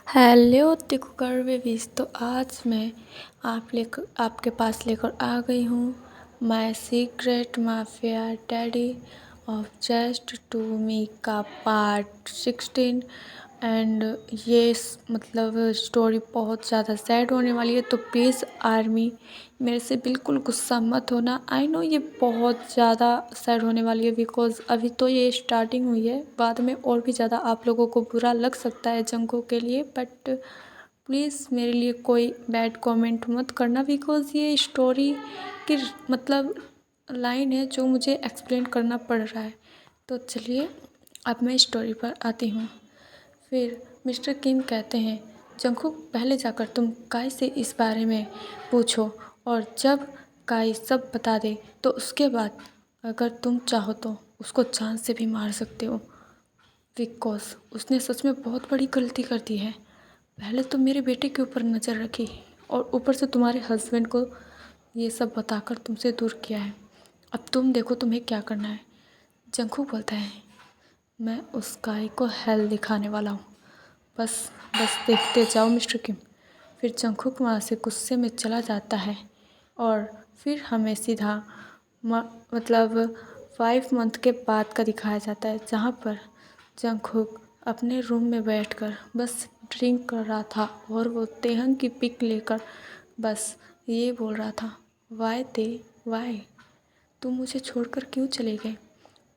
Hello तिकुकर babies. तो आज मैं आपके पास लेकर आ गई हूँ my secret mafia daddy of just to me का पार्ट 16। एंड ये मतलब स्टोरी बहुत ज़्यादा सैड होने वाली है, तो प्लीज़ आर्मी मेरे से बिल्कुल गुस्सा मत होना। आई नो ये बहुत ज़्यादा सैड होने वाली है, बिकॉज़ अभी तो ये स्टार्टिंग हुई है, बाद में और भी ज़्यादा आप लोगों को बुरा लग सकता है जंगकोक के लिए। बट प्लीज़ मेरे लिए कोई बैड कमेंट मत करना, बिकॉज़ ये स्टोरी की मतलब लाइन है जो मुझे एक्सप्लेन करना पड़ रहा है। तो चलिए अब मैं स्टोरी पर आती हूँ। फिर मिस्टर किम कहते हैं, जंगकुक पहले जाकर तुम काई से इस बारे में पूछो, और जब काई सब बता दे तो उसके बाद अगर तुम चाहो तो उसको जान से भी मार सकते हो, बिकॉज उसने सच में बहुत बड़ी गलती कर दी है। पहले तो मेरे बेटे के ऊपर नज़र रखी और ऊपर से तुम्हारे हस्बैंड को ये सब बताकर तुमसे दूर किया है। अब तुम देखो तुम्हें क्या करना है। जंगकुक बोलता है, मैं उस गाय को हेल दिखाने वाला हूँ, बस बस देखते जाओ मिस्टर किम। फिर जंगकुक वहाँ से गुस्से में चला जाता है और फिर हमें सीधा मतलब 5 मंथ के बाद का दिखाया जाता है, जहाँ पर जंगकुक अपने रूम में बैठकर बस ड्रिंक कर रहा था और वो तेहंग की पिक लेकर बस ये बोल रहा था, वाई तुम मुझे छोड़कर क्यों चले गए?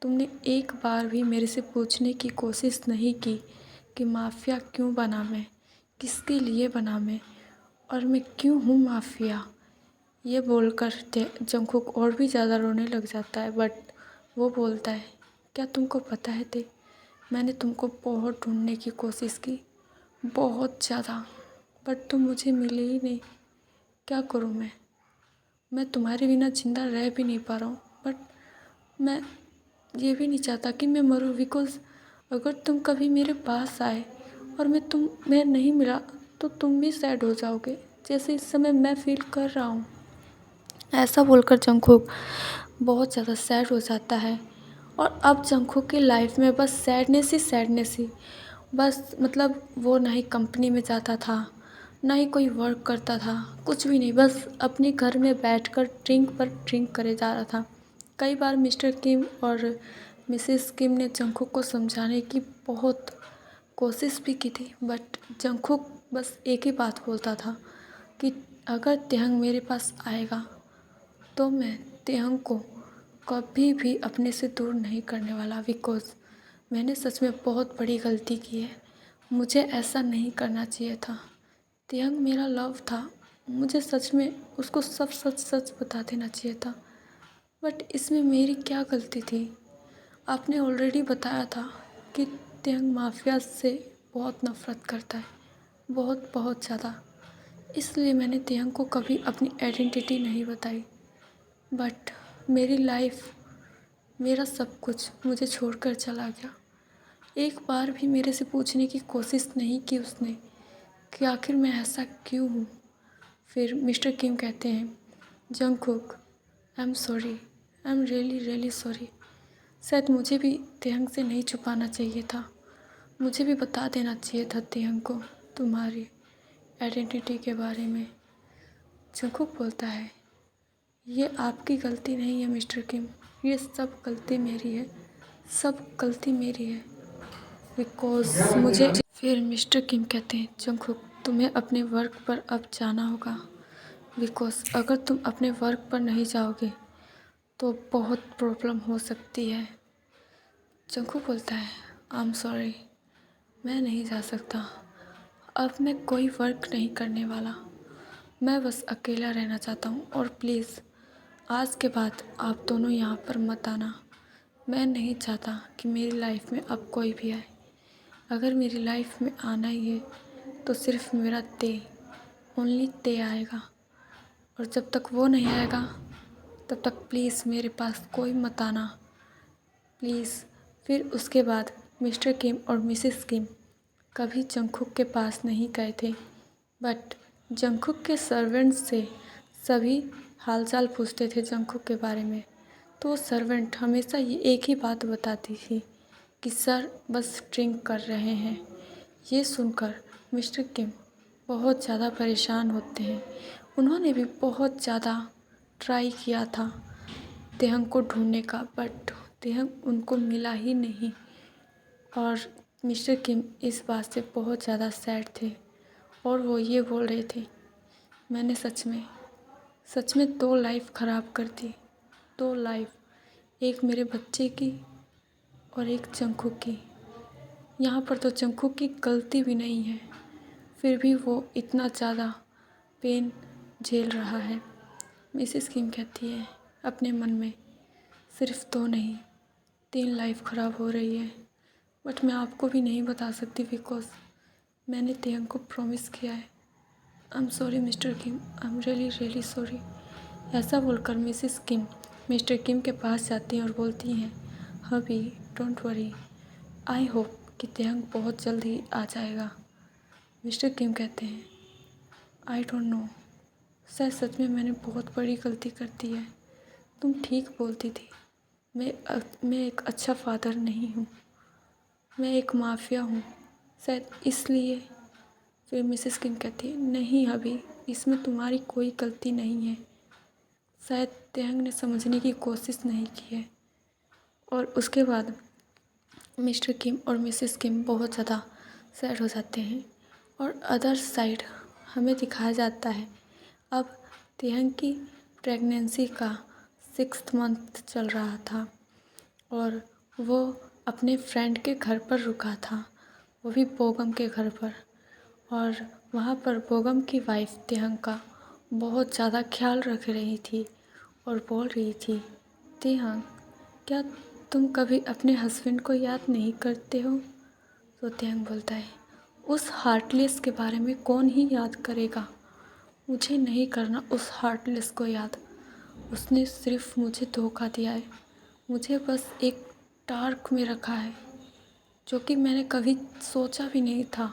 तुमने एक बार भी मेरे से पूछने की कोशिश नहीं की कि माफिया क्यों बना मैं, किसके लिए बना मैं, और मैं क्यों हूँ माफिया। ये बोलकर जंगकुक और भी ज़्यादा रोने लग जाता है। बट वो बोलता है, क्या तुमको पता है मैंने तुमको बहुत ढूंढने की कोशिश की, बहुत ज़्यादा, बट तुम मुझे मिले ही नहीं। क्या करूँ मैं तुम्हारे बिना ज़िंदा रह भी नहीं पा रहा हूँ। बट मैं ये भी नहीं चाहता कि मैं मरूँ, बिकॉज़ अगर तुम कभी मेरे पास आए और मैं नहीं मिला तो तुम भी सैड हो जाओगे, जैसे इस समय मैं फील कर रहा हूँ। ऐसा बोलकर जंगकुक बहुत ज़्यादा सैड हो जाता है। और अब जंगकुक की लाइफ में बस सैडनेस ही। बस मतलब वो ना ही कंपनी में जाता था, ना ही कोई वर्क करता था, कुछ भी नहीं, बस अपने घर में बैठकर ड्रिंक पर ड्रिंक करे जा रहा था। कई बार मिस्टर किम और मिसेस किम ने जंगकुक को समझाने की बहुत कोशिश भी की थी, बट जंगकुक बस एक ही बात बोलता था कि अगर तेहंग मेरे पास आएगा तो मैं तेहंग को कभी भी अपने से दूर नहीं करने वाला, बिकॉज़ मैंने सच में बहुत बड़ी गलती की है। मुझे ऐसा नहीं करना चाहिए था। तेहंग मेरा लव था, मुझे सच में उसको सब सच सच बता देना चाहिए था। बट इसमें मेरी क्या गलती थी? आपने ऑलरेडी बताया था कि तेहंग माफिया से बहुत नफ़रत करता है, बहुत बहुत ज़्यादा। इसलिए मैंने तेहंग को कभी अपनी आइडेंटिटी नहीं बताई। बट मेरी लाइफ, मेरा सब कुछ मुझे छोड़कर चला गया। एक बार भी मेरे से पूछने की कोशिश नहीं की उसने कि आखिर मैं ऐसा क्यों हूँ। फिर मिस्टर किम कहते हैं, Jungkook I am sorry, I am really really sorry. शायद मुझे भी तेहंग से नहीं छुपाना चाहिए था, मुझे भी बता देना चाहिए था तेहंग को तुम्हारी आइडेंटिटी के बारे में। जंगकुक बोलता है, ये आपकी गलती नहीं है मिस्टर किम, ये सब गलती मेरी है, सब गलती मेरी है, बिकॉज़ मुझे। फिर मिस्टर किम कहते हैं, जंगकुक तुम्हें अपने वर्क पर अब जाना होगा, बिकॉज़ अगर तुम अपने वर्क पर नहीं जाओगे तो बहुत प्रॉब्लम हो सकती है। जंगकुक बोलता है, आई एम सॉरी, मैं नहीं जा सकता, अब मैं कोई वर्क नहीं करने वाला, मैं बस अकेला रहना चाहता हूँ, और प्लीज़ आज के बाद आप दोनों यहाँ पर मत आना। मैं नहीं चाहता कि मेरी लाइफ में अब कोई भी आए। अगर मेरी लाइफ में आना ही है तो सिर्फ मेरा ओनली आएगा, और जब तक वो नहीं आएगा तब तक प्लीज़ मेरे पास कोई मत आना, प्लीज़। फिर उसके बाद मिस्टर किम और मिसेस किम कभी जंगकुक के पास नहीं गए थे, बट जंगकुक के सर्वेंट्स से सभी हालचाल पूछते थे जंगकुक के बारे में। तो सर्वेंट हमेशा ये एक ही बात बताती थी कि सर बस ड्रिंक कर रहे हैं। ये सुनकर मिस्टर किम बहुत ज़्यादा परेशान होते हैं। उन्होंने भी बहुत ज़्यादा ट्राई किया था तेहंग को ढूंढने का, बट तेहंग उनको मिला ही नहीं। और मिस्टर किम इस बात से बहुत ज़्यादा सैड थे और वो ये बोल रहे थे, मैंने सच में 2 लाइफ ख़राब कर दी, 2 लाइफ, एक मेरे बच्चे की और एक जंगकुक की। यहाँ पर तो जंगकुक की गलती भी नहीं है, फिर भी वो इतना ज़्यादा पेन झेल रहा है। मिसेस किम कहती है अपने मन में, सिर्फ 2 नहीं 3 लाइफ ख़राब हो रही है, बट मैं आपको भी नहीं बता सकती बिकॉज मैंने तेहंग को प्रॉमिस किया है। I am sorry mister Kim, I am really really sorry. ऐसा बोलकर मिसेस किम मिस्टर किम के पास जाती हैं और बोलती हैं, हबी डोंट वरी, आई होप कि तेहंग बहुत जल्द ही आ जाएगा। मिस्टर किम कहते हैं, आई डोंट नो, शायद सच में मैंने बहुत बड़ी गलती कर दी है। तुम ठीक बोलती थी, मैं एक अच्छा फादर नहीं हूँ, मैं एक माफिया हूँ, शायद इसलिए। फिर मिसेस किम कहती है, नहीं अभी इसमें तुम्हारी कोई गलती नहीं है, शायद तेहंग ने समझने की कोशिश नहीं की है। और उसके बाद मिस्टर किम और मिसेस किम बहुत ज़्यादा सैड हो जाते हैं। और अदर साइड हमें दिखाया जाता है अब तेहंग की प्रेगनेंसी का 6th मंथ चल रहा था और वो अपने फ्रेंड के घर पर रुका था, वो भी बोगम के घर पर। और वहाँ पर बोगम की वाइफ तेहंग का बहुत ज़्यादा ख्याल रख रही थी और बोल रही थी, तेहंग क्या तुम कभी अपने हस्बैंड को याद नहीं करते हो? तो तेहंग बोलता है, उस हार्टलेस के बारे में कौन ही याद करेगा, मुझे नहीं करना उस हार्टलेस को याद, उसने सिर्फ मुझे धोखा दिया है, मुझे बस एक डार्क में रखा है जो कि मैंने कभी सोचा भी नहीं था।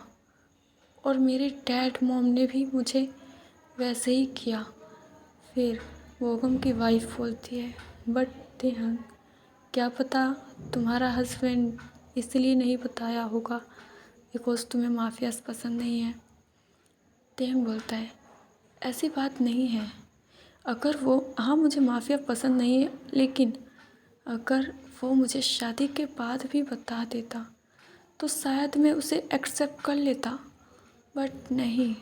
और मेरे डैड मॉम ने भी मुझे वैसे ही किया। फिर बोगम की वाइफ बोलती है, बट तेहंग क्या पता तुम्हारा हस्बैंड इसलिए नहीं बताया होगा बिकॉज तुम्हें माफियाज पसंद नहीं है। तेहंग बोलता है, ऐसी बात नहीं है, अगर वो, हाँ मुझे माफिया पसंद नहीं है, लेकिन अगर वो मुझे शादी के बाद भी बता देता तो शायद मैं उसे एक्सेप्ट कर लेता, बट नहीं,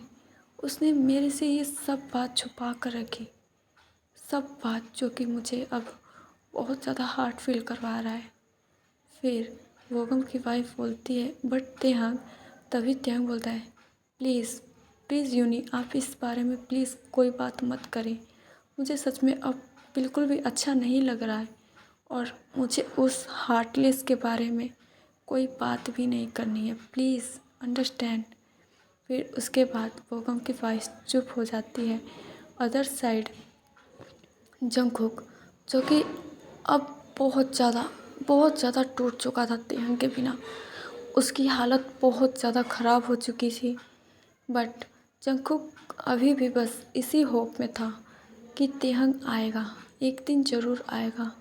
उसने मेरे से ये सब बात छुपा कर रखी, सब बात जो कि मुझे अब बहुत ज़्यादा हार्ट फील करवा रहा है। फिर बोगम की वाइफ बोलती है, बट तेहंग, तभी तेहंग बोलता है, प्लीज़ प्लीज़ यूनी, आप इस बारे में प्लीज़ कोई बात मत करें, मुझे सच में अब बिल्कुल भी अच्छा नहीं लग रहा है और मुझे उस हार्टलेस के बारे में कोई बात भी नहीं करनी है, प्लीज़ अंडरस्टैंड। फिर उसके बाद बोगम की वाइफ चुप हो जाती है। अदर साइड जंगकुक, जो कि अब बहुत ज़्यादा टूट चुका था तेहंग के बिना, उसकी हालत बहुत ज़्यादा ख़राब हो चुकी थी। बट जंगकुक अभी भी बस इसी होप में था कि तेहंग आएगा, एक दिन ज़रूर आएगा,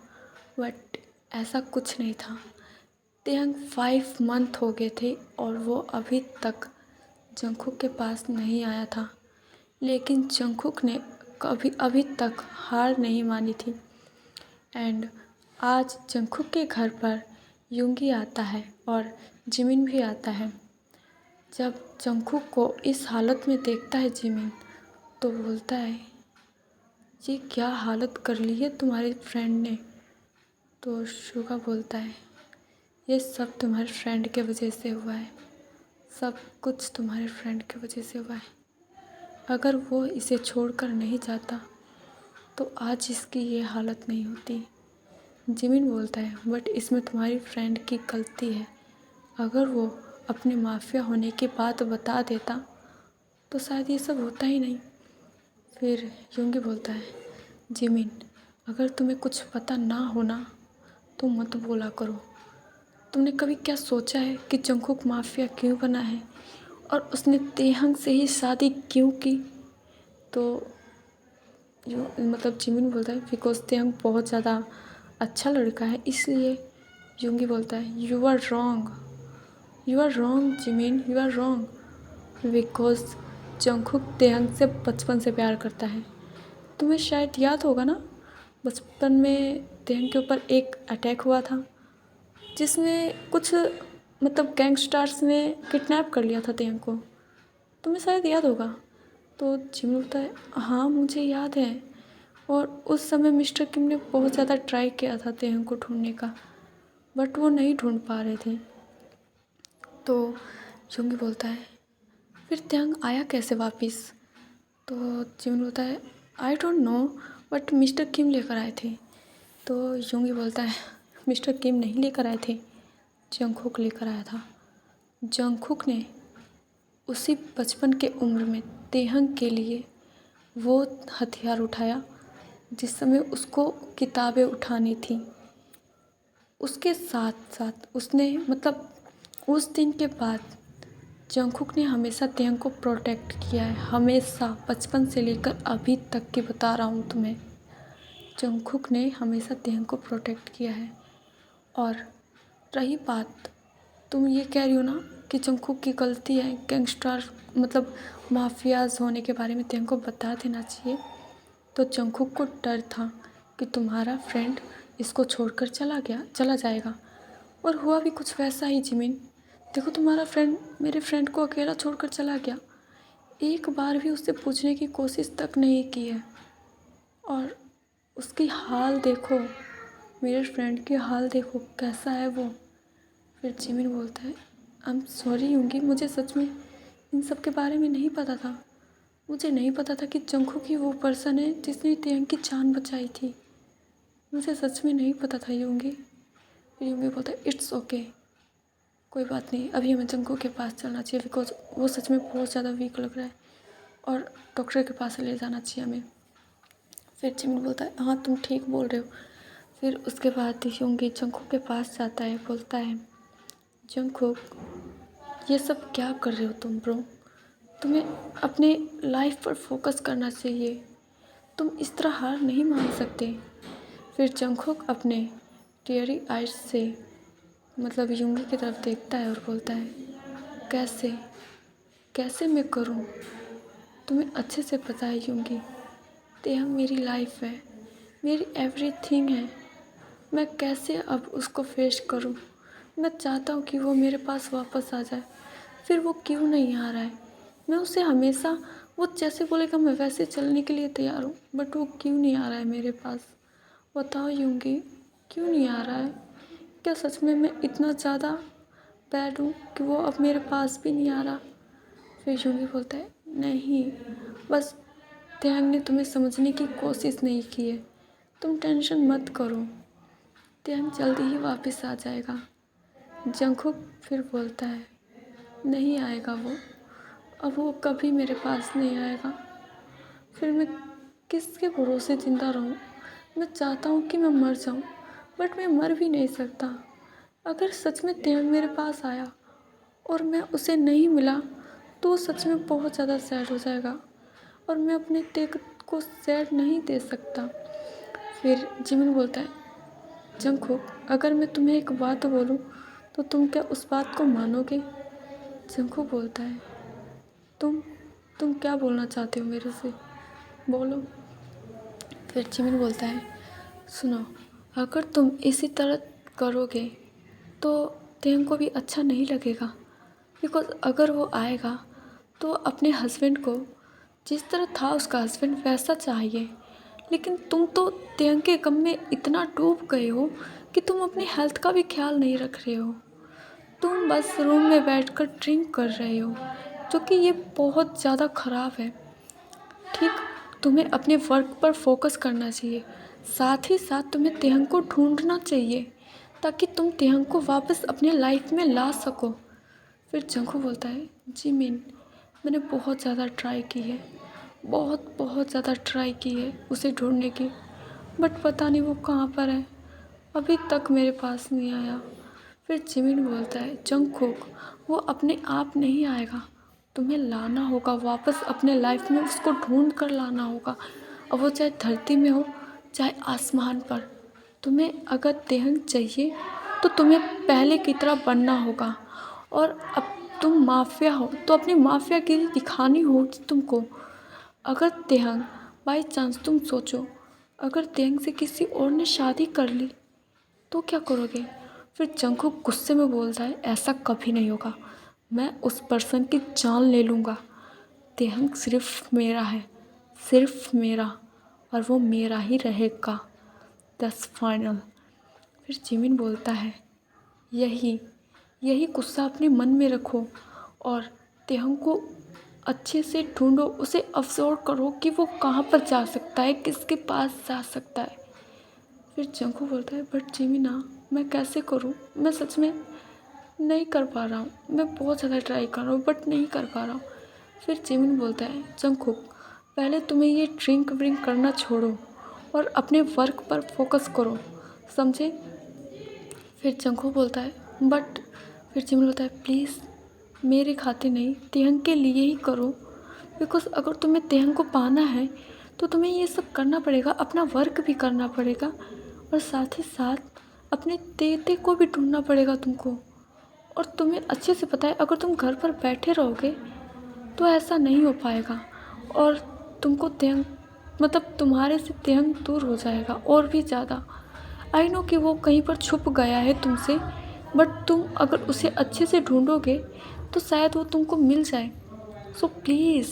बट ऐसा कुछ नहीं था। तेहंग 5 मंथ हो गए थे और वो अभी तक जंगकुक के पास नहीं आया था, लेकिन जंगकुक ने कभी अभी तक हार नहीं मानी थी। एंड आज जंगकुक के घर पर यूंगी आता है और जिमिन भी आता है। जब जंगकुक को इस हालत में देखता है जिमिन, तो बोलता है, ये क्या हालत कर ली है तुम्हारे फ्रेंड ने? तो शुगा बोलता है, ये सब तुम्हारे फ्रेंड के वजह से हुआ है, सब कुछ तुम्हारे फ्रेंड की वजह से हुआ है, अगर वो इसे छोड़कर नहीं जाता तो आज इसकी ये हालत नहीं होती। जिमिन बोलता है, बट इसमें तुम्हारी फ्रेंड की गलती है, अगर वो अपने माफिया होने की बात बता देता तो शायद ये सब होता ही नहीं। फिर यूंगी बोलता है, जिमिन अगर तुम्हें कुछ पता ना होना तो मत बोला करो, तुमने कभी क्या सोचा है कि जंगकुक माफिया क्यों बना है और उसने तेहंग से ही शादी क्यों की? तो जिमिन बोलता है, बिकॉज तेहंग बहुत ज़्यादा अच्छा लड़का है इसलिए। यूंगी बोलता है, you are wrong Jimin, you are wrong, because Jungkook Taehyung से बचपन से प्यार करता है। तुम्हें शायद याद होगा ना, बचपन में तेहंग के ऊपर एक अटैक हुआ था जिसमें कुछ मतलब गैंगस्टर्स ने किडनैप कर लिया था तेहंग को। तुम्हें शायद याद होगा। तो जिमिन बोलता है हाँ मुझे याद है, और उस समय मिस्टर किम ने बहुत ज़्यादा ट्राई किया था तेहंग को ढूंढने का, बट वो नहीं ढूंढ पा रहे थे। तो योंगी बोलता है फिर तेहंग आया कैसे वापस। तो जिमिन बोलता है I don't know, but mister Kim लेकर आए थे। तो योंगी बोलता है मिस्टर किम नहीं लेकर आए थे, जंगकुक लेकर आया था। जंगकुक ने उसी बचपन के उम्र में तेहंग के लिए वो हथियार उठाया जिस समय उसको किताबें उठानी थी। उसके साथ साथ उसने मतलब उस दिन के बाद जंगकुक ने हमेशा तेहंग को प्रोटेक्ट किया है, हमेशा, बचपन से लेकर अभी तक की बता रहा हूँ तुम्हें। जंगकुक ने हमेशा तेहंग को प्रोटेक्ट किया है। और रही बात तुम ये कह रही हो ना कि जंगकुक की गलती है गैंगस्टर मतलब माफियाज होने के बारे में तेहंग को बता देना चाहिए। तो जंगकुक को डर था कि तुम्हारा फ्रेंड इसको छोड़कर चला जाएगा, और हुआ भी कुछ वैसा ही। जिमिन देखो, तुम्हारा फ्रेंड मेरे फ्रेंड को अकेला छोड़कर चला गया, एक बार भी उससे पूछने की कोशिश तक नहीं की है। और उसकी हाल देखो, मेरे फ्रेंड की हाल देखो कैसा है वो। फिर जिमिन बोलता है आई एम सॉरी योंगी, मुझे सच में इन सब के बारे में नहीं पता था। मुझे नहीं पता था कि जंगकुक ही वो पर्सन है जिसने तेहंग की जान बचाई थी। मुझे सच में नहीं पता था योंगी। फिर योंगी बोलता है इट्स ओके, कोई बात नहीं, अभी हमें जंगकुक के पास चलना चाहिए बिकॉज वो सच में बहुत ज़्यादा वीक लग रहा है और डॉक्टर के पास ले जाना चाहिए हमें। फिर जिमिन बोलता है हाँ तुम ठीक बोल रहे हो। फिर उसके बाद योंगी जंगकुक के पास जाता है, बोलता है जंगकुक ये सब क्या कर रहे हो तुम ब्रो, तुम्हें अपने लाइफ पर फोकस करना चाहिए, तुम इस तरह हार नहीं मान सकते। फिर जंगकुक अपने टीयरी आइज से मतलब योंगी की तरफ देखता है और बोलता है कैसे कैसे मैं करूं, तुम्हें अच्छे से पता है योंगी, तेहंग मेरी लाइफ है, मेरी एवरीथिंग है, मैं कैसे अब उसको फेस करूं। मैं चाहता हूं कि वो मेरे पास वापस आ जाए, फिर वो क्यों नहीं आ रहा है। मैं उसे हमेशा वो जैसे बोलेगा मैं वैसे चलने के लिए तैयार हूँ, बट वो क्यों नहीं आ रहा है मेरे पास। बताओ योंगी, क्यों नहीं आ रहा है। क्या सच में मैं इतना ज़्यादा बैड हूँ कि वो अब मेरे पास भी नहीं आ रहा। फिर योंगी बोलता है नहीं, बस तेहंग ने तुम्हें समझने की कोशिश नहीं की है, तुम टेंशन मत करो, तेहंग जल्दी ही वापस आ जाएगा। जंगकुक फिर बोलता है नहीं आएगा वो, अब वो कभी मेरे पास नहीं आएगा, फिर मैं किसके भरोसे ज़िंदा रहूं। मैं चाहता हूं कि मैं मर जाऊं, बट मैं मर भी नहीं सकता। अगर सच में तेहंग मेरे पास आया और मैं उसे नहीं मिला तो वो सच में बहुत ज़्यादा सैड हो जाएगा, और मैं अपने तेग को सैड नहीं दे सकता। फिर जिमिन बोलता है जंगकुक अगर मैं तुम्हें एक बात बोलूं तो तुम क्या उस बात को मानोगे। जंगकुक बोलता है तुम तुम क्या बोलना चाहते हो मेरे से, बोलो। फिर जिमिन बोलता है सुनो, अगर तुम इसी तरह करोगे तो तेहंग को भी अच्छा नहीं लगेगा, बिकॉज अगर वो आएगा तो अपने हस्बैंड को जिस तरह था उसका हस्बैंड वैसा चाहिए, लेकिन तुम तो तेहंग के गम में इतना डूब गए हो कि तुम अपनी हेल्थ का भी ख्याल नहीं रख रहे हो। तुम बस रूम में बैठकर ड्रिंक कर रहे हो, जो कि ये बहुत ज़्यादा ख़राब है। ठीक, तुम्हें अपने वर्क पर फोकस करना चाहिए, साथ ही साथ तुम्हें तेहंग को ढूंढना चाहिए ताकि तुम तेहंग को वापस अपने लाइफ में ला सको। फिर जंगकुक बोलता है जी मिन, मैंने बहुत ज़्यादा ट्राई की है, बहुत बहुत ज़्यादा ट्राई की है उसे ढूंढने की, बट पता नहीं वो कहाँ पर है, अभी तक मेरे पास नहीं आया। फिर जिमिन बोलता है जंगकुक वो अपने आप नहीं आएगा, तुम्हें लाना होगा वापस अपने लाइफ में, उसको ढूंढ कर लाना होगा। अब वो चाहे धरती में हो चाहे आसमान पर, तुम्हें अगर तेहंग चाहिए तो तुम्हें पहले की तरह बनना होगा। और अब तुम माफिया हो तो अपनी माफियागिरी दिखानी होगी तुमको। अगर तेहंग बाई चांस तुम सोचो, अगर तेहंग से किसी और ने शादी कर ली तो क्या करोगे? फिर जंगकुक गुस्से में बोलता है, ऐसा कभी नहीं होगा, मैं उस पर्सन की जान ले लूँगा। तेहंग सिर्फ मेरा है, सिर्फ मेरा, और वो मेरा ही रहेगा, दैट्स फाइनल। फिर जिमिन बोलता है, यही यही गुस्सा अपने मन में रखो और तेहंग को अच्छे से ढूंढो, उसे अब्जॉर्व करो कि वो कहाँ पर जा सकता है, किसके पास जा सकता है। फिर जंगकुक बोलता है, बट जिमिन मैं कैसे करूँ, मैं सच में नहीं कर पा रहा हूँ, मैं बहुत ज़्यादा ट्राई कर रहा हूँ बट नहीं कर पा रहा हूँ। फिर जिमिन बोलता है, जंगकुक पहले तुम्हें ये ड्रिंक व्रिंक करना छोड़ो और अपने वर्क पर फोकस करो, समझे? फिर जंगकुक बोलता है, बट फिर जिमिन बोलता है, प्लीज़ मेरे खाते नहीं, तेहंग के लिए ही करो, बिकॉज अगर तुम्हें तेहंग को पाना है तो तुम्हें ये सब करना पड़ेगा, अपना वर्क भी करना पड़ेगा और साथ ही साथ अपने तेते को भी ढूंढना पड़ेगा तुमको। और तुम्हें अच्छे से पता है, अगर तुम घर पर बैठे रहोगे तो ऐसा नहीं हो पाएगा और तुमको तेहंग मतलब तुम्हारे से तेहंग दूर हो जाएगा और भी ज़्यादा। आई नो कि वो कहीं पर छुप गया है तुमसे, बट तुम अगर उसे अच्छे से ढूंढोगे तो शायद वो तुमको मिल जाए। सो प्लीज़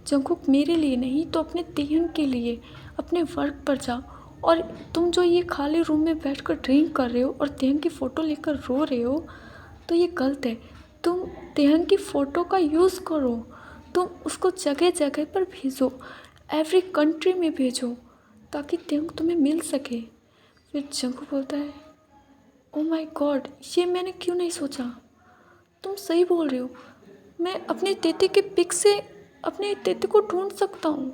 जंगकुक मेरे लिए नहीं तो अपने तेहंग के लिए अपने वर्क पर जाओ। और तुम जो ये खाली रूम में बैठकर ड्रिंक कर रहे हो और तेहंग की फ़ोटो लेकर रो रहे हो तो ये गलत है। तुम तेहंग की फ़ोटो का यूज़ करो, तुम उसको जगह जगह पर भेजो, एवरी कंट्री में भेजो ताकि तेहंग तुम्हें मिल सके। फिर जंगकुक बोलता है, ओ माय गॉड, ये मैंने क्यों नहीं सोचा, तुम सही बोल रहे हो, मैं अपने तेते के पिक से अपने तेते को ढूंढ सकता हूँ।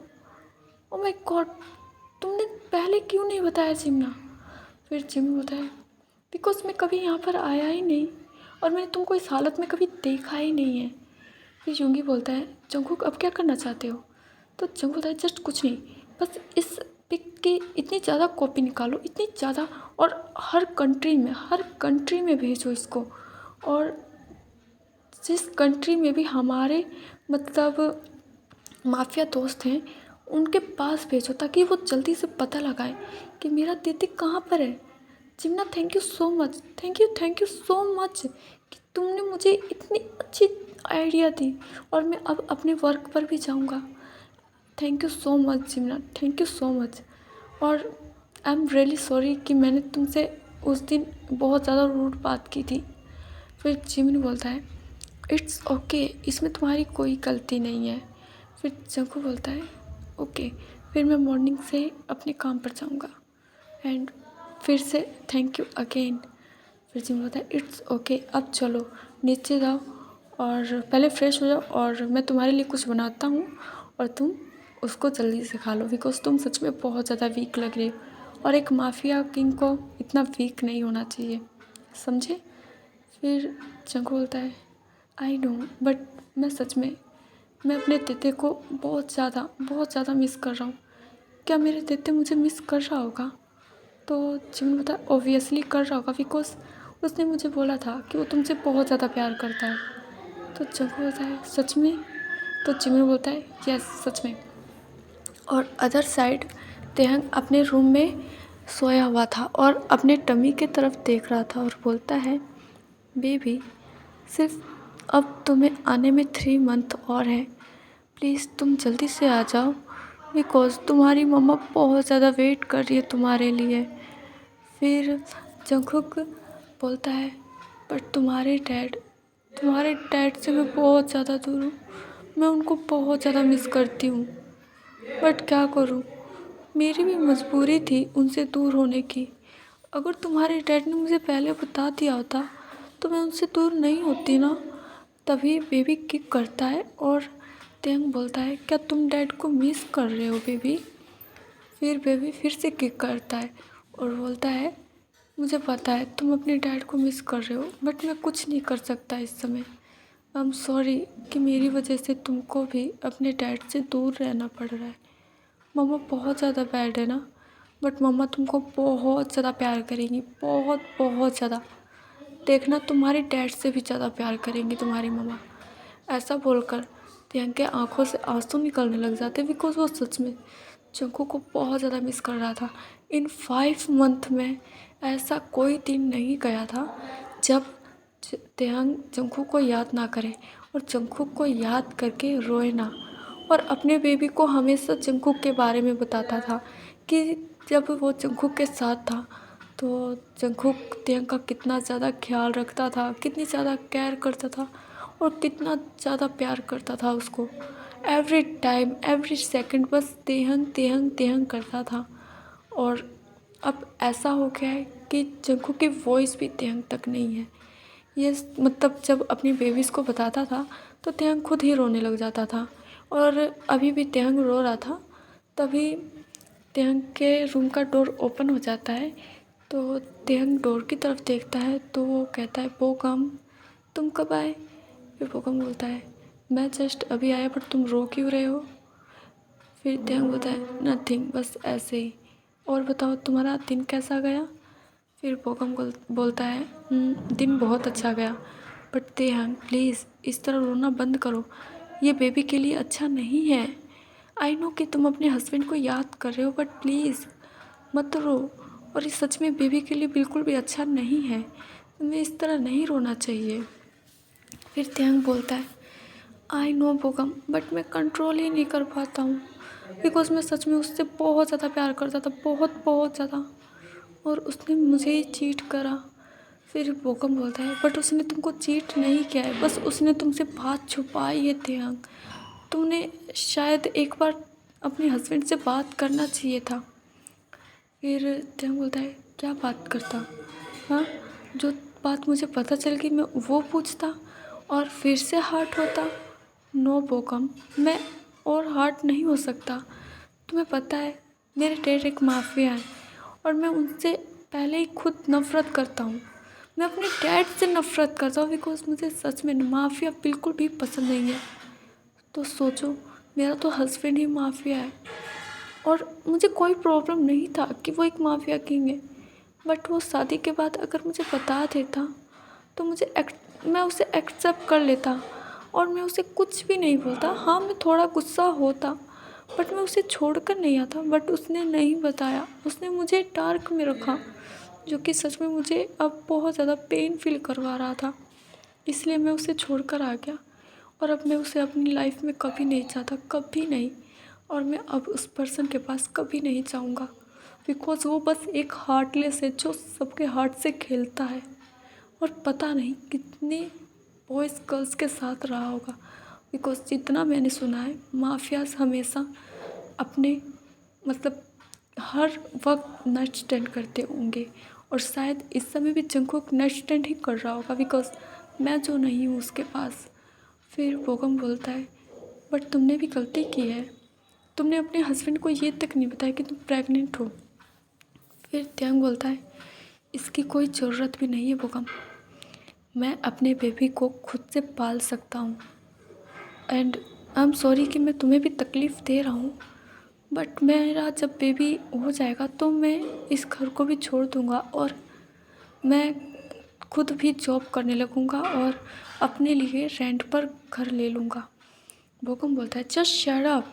ओ माय गॉड, तुमने पहले क्यों नहीं बताया जिमना? फिर जिम बोलता है, बिकॉज मैं कभी यहाँ पर आया ही नहीं और मैंने तुमको इस हालत में कभी देखा ही नहीं है। फिर यूंगी बोलता है, जंगकुक अब क्या करना चाहते हो? तो जंगकुक बोलता है, जस्ट कुछ नहीं, बस इस पिक की इतनी ज़्यादा कॉपी निकालो, इतनी ज़्यादा, और हर कंट्री में भेजो इसको। और जिस कंट्री में भी हमारे मतलब माफिया दोस्त हैं उनके पास भेजो ताकि वो जल्दी से पता लगाएं कि मेरा दीदी कहाँ पर है। जिम्ना thank you so much, thank you so much कि तुमने मुझे इतनी अच्छी आइडिया दी और मैं अब अपने वर्क पर भी जाऊँगा। थैंक यू सो मच जिम्ना, थैंक यू सो मच। और आई एम रियली सॉरी कि मैंने तुमसे उस दिन बहुत ज़्यादा रूड बात की थी। फिर जिमिन बोलता है, इट्स ओके, इसमें तुम्हारी कोई गलती नहीं है। फिर जंकू बोलता है, ओके, फिर मैं मॉर्निंग से अपने काम पर जाऊंगा एंड फिर से थैंक यू अगेन। फिर जिमिन बोलता है, इट्स ओके, अब चलो नीचे जाओ और पहले फ्रेश हो जाओ और मैं तुम्हारे लिए कुछ बनाता हूँ और तुम उसको जल्दी से खा लो, बिकॉज तुम सच में बहुत ज़्यादा वीक लग रही हो और एक माफिया किंग को इतना वीक नहीं होना चाहिए, समझे? फिर जंगू बोलता है, आई नो, बट मैं सच में मैं अपने तेते को बहुत ज़्यादा मिस कर रहा हूँ। क्या मेरे तेते मुझे मिस कर रहा होगा? तो जिमिन बोलता है, ऑब्वियसली कर रहा होगा, बिकॉज उसने मुझे बोला था कि वो तुमसे बहुत ज़्यादा प्यार करता है। तो जंगू बोलता है, सच में? तो जिमिन बोलता है, यस सच में। और अदर साइड तेहंग अपने रूम में सोया हुआ था और अपने टमी के तरफ देख रहा था और बोलता है, बेबी सिर्फ अब तुम्हें आने में 3 मंथ और है, प्लीज़ तुम जल्दी से आ जाओ, बिकॉज़ तुम्हारी मम्मा बहुत ज़्यादा वेट कर रही है तुम्हारे लिए। फिर जंगकुक बोलता है, बट तुम्हारे डैड से मैं बहुत ज़्यादा दूर हूँ, मैं उनको बहुत ज़्यादा मिस करती हूँ, बट क्या करूँ, मेरी भी मजबूरी थी उनसे दूर होने की। अगर तुम्हारे डैड ने मुझे पहले बता दिया होता तो मैं उनसे दूर नहीं होती ना। तभी बेबी किक करता है और तेंग बोलता है, क्या तुम डैड को मिस कर रहे हो बेबी? फिर बेबी फिर से किक करता है और बोलता है, मुझे पता है तुम अपने डैड को मिस कर रहे हो, बट मैं कुछ नहीं कर सकता इस समय। आई एम सॉरी कि मेरी वजह से तुमको भी अपने डैड से दूर रहना पड़ रहा है। मम्मा बहुत ज़्यादा बैड है ना, बट मम्मा तुमको बहुत ज़्यादा प्यार करेंगी, बहुत बहुत ज़्यादा। देखना तुम्हारे डैड से भी ज़्यादा प्यार करेंगी तुम्हारी मम्मा। ऐसा बोलकर तेहंग के आंखों से आंसू निकलने लग जाते बिकॉज वो सच में जंगकुक को बहुत ज़्यादा मिस कर रहा था। इन 5 मंथ में ऐसा कोई दिन नहीं गया था जब तेहंग जंगकुक को याद ना करे और जंगकुक को याद करके रोए ना। और अपने बेबी को हमेशा जंगकुक के बारे में बताता था कि जब वो जंगकुक के साथ था तो जंगकुक तेहंग का कितना ज़्यादा ख्याल रखता था, कितनी ज़्यादा केयर करता था और कितना ज़्यादा प्यार करता था उसको। एवरी टाइम एवरी सेकंड बस तेहंग तेहंग तेहंग करता था। और अब ऐसा हो गया है कि जंगकुक की वॉइस भी तेहंग तक नहीं है। ये मतलब जब अपनी बेबीज़ को बताता था तो तेहंग खुद ही रोने लग जाता था। और अभी भी तेहंग रो रहा था, तभी तेहंग के रूम का डोर ओपन हो जाता है। तो तेहंग डोर की तरफ देखता है तो वो कहता है, बोकम तुम कब आए? फिर बोकम बोलता है, मैं जस्ट अभी आया, पर तुम रो क्यों रहे हो? फिर तेहंग बोलता है, नथिंग, बस ऐसे ही। और बताओ तुम्हारा दिन कैसा गया? फिर बोकम बोलता है, दिन बहुत अच्छा गया, बट तेहंग प्लीज़ इस तरह रोना बंद करो, ये बेबी के लिए अच्छा नहीं है। आई नो कि तुम अपने हस्बैंड को याद कर रहे हो, बट प्लीज़ मत रो। और ये सच में बेबी के लिए बिल्कुल भी अच्छा नहीं है, तुम्हें इस तरह नहीं रोना चाहिए। फिर तेहंग बोलता है, आई नो बोकम, बट मैं कंट्रोल ही नहीं कर पाता हूँ बिकॉज मैं सच में उससे बहुत ज़्यादा प्यार करता था, बहुत बहुत ज़्यादा, और उसने मुझे ही चीट करा। फिर बोकम बोलता है, बट उसने तुमको चीट नहीं किया है, बस उसने तुमसे बात छुपाई है तेहंग। तुमने शायद एक बार अपने हस्बैंड से बात करना चाहिए था। फिर तेहंग बोलता है, क्या बात करता? हाँ, जो बात मुझे पता चल गई मैं वो पूछता और फिर से हार्ट होता? नो बोकम, मैं और हार्ट नहीं हो सकता। तुम्हें पता है मेरे डैड एक माफिया है और मैं उनसे पहले ही खुद नफ़रत करता हूँ। मैं अपने डैड से नफ़रत करता हूँ बिकॉज मुझे सच में माफिया बिल्कुल भी पसंद नहीं है। तो सोचो, मेरा तो हस्बैंड ही माफिया है और मुझे कोई प्रॉब्लम नहीं था कि वो एक माफिया किंग है, बट वो शादी के बाद अगर मुझे बता देता तो मैं उसे एक्सेप्ट कर लेता और मैं उसे कुछ भी नहीं बोलता। हाँ, मैं थोड़ा गुस्सा होता, बट मैं उसे छोड़कर नहीं आता। बट उसने नहीं बताया, उसने मुझे डार्क में रखा, जो कि सच में मुझे अब बहुत ज़्यादा पेन फील करवा रहा था। इसलिए मैं उसे छोड़कर आ गया और अब मैं उसे अपनी लाइफ में कभी नहीं चाहता, कभी नहीं। और मैं अब उस पर्सन के पास कभी नहीं जाऊंगा बिकॉज़ वो बस एक हार्टलेस है जो सबके हार्ट से खेलता है और पता नहीं कितने बॉयज़ गर्ल्स के साथ रहा होगा। बिकॉज़ जितना मैंने सुना है, माफियाज हमेशा अपने मतलब हर वक्त नाइट स्टैंड करते होंगे और शायद इस समय भी जंगकुक नाइट स्टैंड ही कर रहा होगा बिकॉज़ मैं जो नहीं हूँ उसके पास। फिर बोगम बोलता है, बट तुमने भी गलती की है, तुमने अपने हस्बैंड को ये तक नहीं बताया कि तुम प्रेग्नेंट हो। फिर त्यांग बोलता है, इसकी कोई ज़रूरत भी नहीं है बोगम, मैं अपने बेबी को खुद से पाल सकता हूँ। एंड आई एम सॉरी कि मैं तुम्हें भी तकलीफ़ दे रहा हूँ, बट मेरा जब बेबी हो जाएगा तो मैं इस घर को भी छोड़ दूँगा और मैं खुद भी जॉब करने लगूँगा और अपने लिए रेंट पर घर ले लूँगा। बोगम बोलता है, जस्ट शट अप,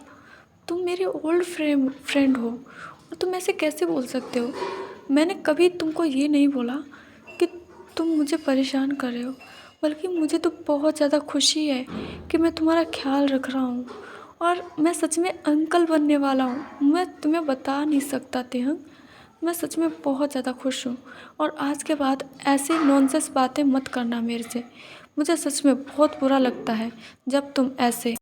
तुम मेरे ओल्ड फ्रेंड हो और तुम ऐसे कैसे बोल सकते हो? मैंने कभी तुमको ये नहीं बोला कि तुम मुझे परेशान कर रहे हो, बल्कि मुझे तो बहुत ज़्यादा खुशी है कि मैं तुम्हारा ख्याल रख रहा हूँ और मैं सच में अंकल बनने वाला हूँ। मैं तुम्हें बता नहीं सकता तेहंग, मैं सच में बहुत ज़्यादा खुश हूँ। और आज के बाद ऐसी नॉनसेंस बातें मत करना मेरे से, मुझे सच में बहुत बुरा लगता है जब तुम ऐसे